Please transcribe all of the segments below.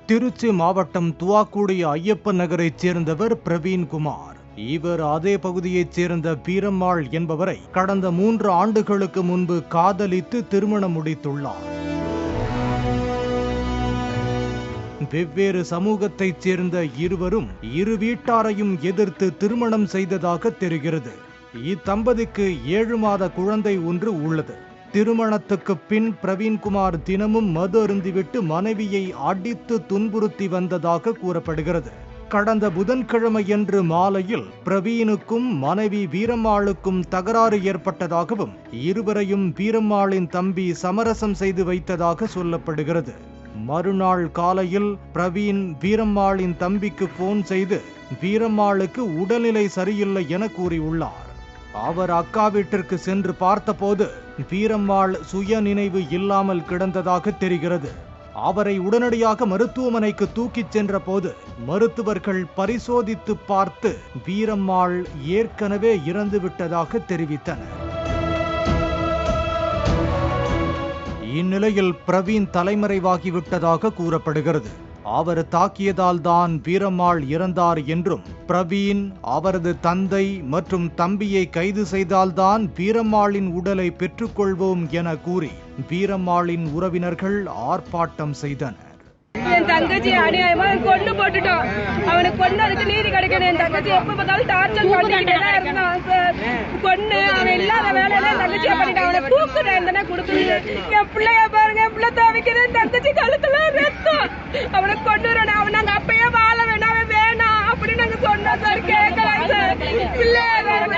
திருச்சி மாவட்டம் துவாக்குடி ஐயப்பன் நகரைச் சேர்ந்தவர் பிரவீன்குமார். இவர் அதே பகுதியைச் சேர்ந்த வீரம்மாள் என்பவரை கடந்த 3 ஆண்டுகளுக்கு முன்பு காதலித்து திருமணம் முடித்துள்ளார். வெவ்வேறு சமூகத்தைச் சேர்ந்த இருவரும் இரு வீட்டாரையும் எதிர்த்து திருமணம் செய்ததாக தெரிகிறது. இத்தம்பதிக்கு 7 மாத குழந்தை ஒன்று உள்ளது. திருமணத்துக்கு பின் பிரவீன்குமார் தினமும் மது அருந்திவிட்டு மனைவியை அடித்து துன்புறுத்தி வந்ததாக கூறப்படுகிறது. கடந்த புதன்கிழமையன்று மாலையில் பிரவீனுக்கும் மனைவி வீரம்மாளுக்கும் தகராறு ஏற்பட்டதாகவும் இருவரையும் வீரம்மாளின் தம்பி சமரசம் செய்து வைத்ததாக சொல்லப்படுகிறது. மறுநாள் காலையில் பிரவீன் வீரம்மாளின் தம்பிக்கு போன் செய்து வீரம்மாளுக்கு உடல்நிலை சரியில்லை என கூறியுள்ளார். அவர் அக்கா வீட்டிற்கு சென்று பார்த்தபோது வீரம்மாள் சுய நினைவு இல்லாமல் கிடந்ததாக தெரிகிறது. அவரை உடனடியாக மருத்துவமனைக்கு தூக்கிச் சென்ற போது மருத்துவர்கள் பரிசோதித்து பார்த்து வீரம்மாள் ஏற்கனவே இறந்துவிட்டதாக தெரிவித்தனர். இந்நிலையில் பிரவீன் தலைமறைவாகிவிட்டதாக கூறப்படுகிறது. அவர் தாக்கியதால் தான் வீரம்மாள் இறந்தார் என்றும் பிரவீன் அவரது தந்தை மற்றும் தம்பியை கைது செய்தால்தான் வீரம்மாளின் உடலை பெற்றுக்கொள்வோம் என கூறி வீரம்மாளின் உறவினர்கள் ஆர்ப்பாட்டம் செய்தனர். என் தங்கச்சி அநியாயமா கொண்டு போட்டுட்டோம். அவனுக்கு கொண்டதுக்கு நீதி கிடைக்கணும். என் தங்கச்சி எப்ப பார்த்தாலும் டார்ச்சர் பண்ணிக்கிட்டே தான் இருந்தான் சார். கொண்டு அவன் இல்லாத வேலையில என் தங்கச்சியை பண்ணிட்டு அவனை தூக்குறேன் கொடுக்குது. என் பிள்ளைய பாருங்க, என் பிள்ளை தவிக்கிறேன். தங்கச்சி கழுத்துல ரத்தம். அவனை கொண்டு வரணும். அவன் நாங்க அப்பயே வாழ வேணாம், அவன் வேணாம் அப்படின்னு நாங்க சொன்னோம் சார். கேட்கலாம் சார். பிள்ளை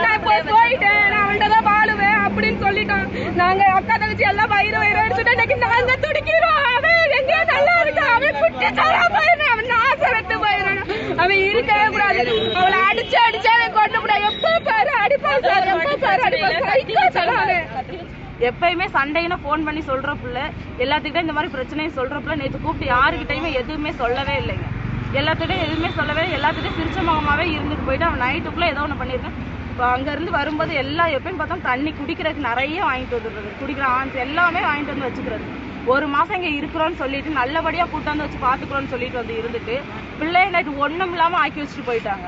நான் போயிட்டேன், நான் அவன்கிட்ட தான் வாழுவேன் அப்படின்னு சொல்லிட்டோம். நாங்க அக்கா தங்கச்சி எல்லாம் வயிறு வயிறு அடிச்சுட்டு இன்னைக்கு நாங்க துடிக்கிறோம். அவன் எங்கேயோ நல்லா இருக்கா, அவன் குட்டிச்சாரா போயிடணும், அவன் நாசரத்து போயிடணும், அவன் இருக்கவே கூடாது. அவளை அடிச்சு அடிச்சு அவன் கொண்டு கூட எப்ப பாரு அடிப்பான் சார், எப்ப பாரு அடிப்பான். எப்பயுமே சண்டைன்னு போன் பண்ணி சொல்ற பிள்ளை, எல்லாத்துக்கிட்ட இந்த மாதிரி பிரச்சனையை சொல்ற பிள்ளை நேற்று கூப்பிட்டு யாருக்கிட்டையுமே எதுவுமே சொல்லவே இல்லைங்க. எல்லாத்துக்கிட்டையும் எதுவுமே சொல்லவே, எல்லாத்துக்கிட்டையும் சிரிச்ச முகமாவே இருந்துட்டு போயிட்டு அவன் நைட்டுக்குள்ள ஏதோ ஒன்று பண்ணியிருக்கான். அங்க இருந்து வரும்போது எல்லாம் எப்பயும் பார்த்தா தண்ணி குடிக்கிறதுக்கு நிறைய வாங்கிட்டு வந்துடுறது, குடிக்கிற ஆன்ஸ் எல்லாமே வாங்கிட்டு வந்து வச்சுக்கிறது. 1 மாசம் இங்க இருக்கிறோன்னு சொல்லிட்டு நல்லபடியா கூட்டாந்து வச்சு பாத்துக்கிறோன்னு சொல்லிட்டு வந்து இருந்துட்டு பிள்ளைய நைட்டு ஒண்ணும் இல்லாம ஆக்கி வச்சுட்டு போயிட்டாங்க.